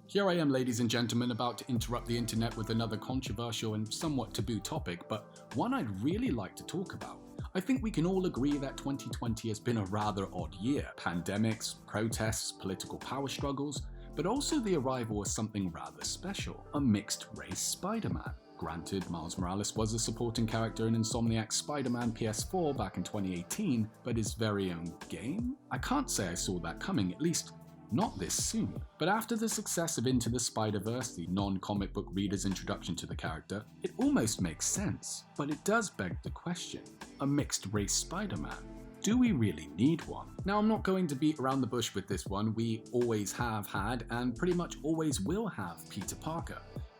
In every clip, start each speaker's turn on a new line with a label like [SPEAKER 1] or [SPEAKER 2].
[SPEAKER 1] Here I am, ladies and gentlemen, about to interrupt the internet with another controversial and somewhat taboo topic, but one I'd really like to talk about. I think we can all agree that 2020 has been a rather odd year. Pandemics, protests, political power struggles, but also the arrival of something rather special, a mixed-race Spider-Man. Granted, Miles Morales was a supporting character in Insomniac's Spider-Man PS4 back in 2018, but his very own game? I can't say I saw that coming, at least not this soon. But after the success of Into the Spider-Verse, the non-comic book reader's introduction to the character, it almost makes sense. But it does beg the question, a mixed-race Spider-Man? Do we really need one? Now, I'm not going to beat around the bush with this one. We always have had, and pretty much always will have, Peter Parker.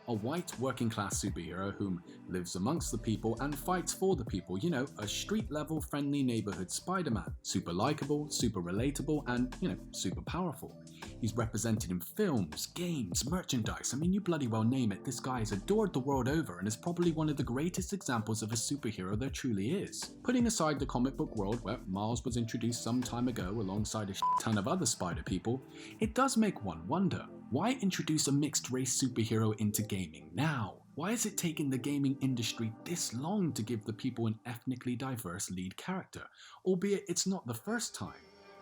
[SPEAKER 1] A white working-class superhero whom lives amongst the people and fights for the people, you know, a street-level friendly neighborhood Spider-Man. Super likable, super relatable, and, super powerful. He's represented in films, games, merchandise, I mean, you bloody well name it, this guy is adored the world over and is probably one of the greatest examples of a superhero there truly is. Putting aside the comic book world where Miles was introduced some time ago alongside a ton of other Spider people, it does make one wonder, why introduce a mixed-race superhero into gaming now? Why has it taken the gaming industry this long to give the people an ethnically diverse lead character? Albeit it's not the first time,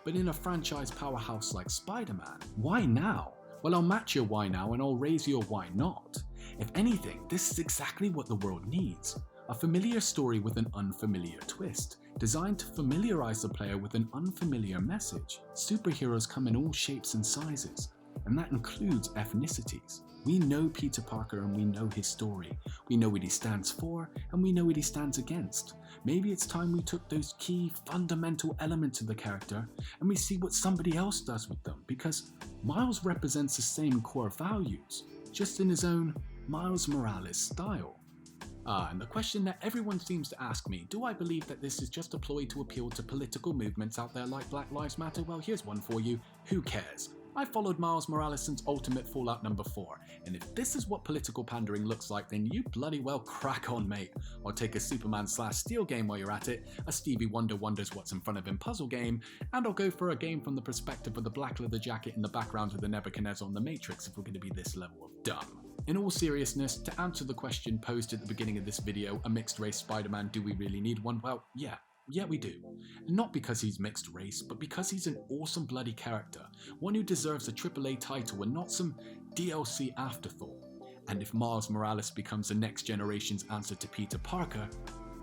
[SPEAKER 1] but in a franchise powerhouse like Spider-Man. Why now? Well, I'll match your why now and I'll raise your why not. If anything, this is exactly what the world needs. A familiar story with an unfamiliar twist, designed to familiarize the player with an unfamiliar message. Superheroes come in all shapes and sizes, and that includes ethnicities. We know Peter Parker and we know his story. We know what he stands for and we know what he stands against. Maybe it's time we took those key fundamental elements of the character and we see what somebody else does with them, because Miles represents the same core values, just in his own Miles Morales style. And the question that everyone seems to ask me, do I believe that this is just a ploy to appeal to political movements out there like Black Lives Matter? Well, here's one for you. Who cares? I followed Miles Morales since Ultimate Fallout number 4, and if this is what political pandering looks like, then you bloody well crack on, mate. Or take a Superman/Steel game while you're at it, a Stevie Wonder wonders what's in front of him puzzle game, and I'll go for a game from the perspective of the black leather jacket in the background with the Nebuchadnezzar on the Matrix if we're going to be this level of dumb. In all seriousness, to answer the question posed at the beginning of this video, a mixed race Spider-Man, do we really need one? Well, yeah, we do. Not because he's mixed race, but because he's an awesome bloody character, one who deserves a AAA title and not some DLC afterthought. And if Miles Morales becomes the next generation's answer to Peter Parker,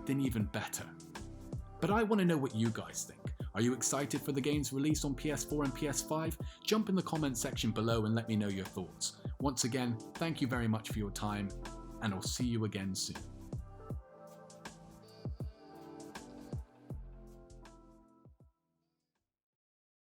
[SPEAKER 1] then even better. But I want to know what you guys think. Are you excited for the game's release on PS4 and PS5? Jump in the comment section below and let me know your thoughts. Once again, thank you very much for your time, and I'll see you again soon.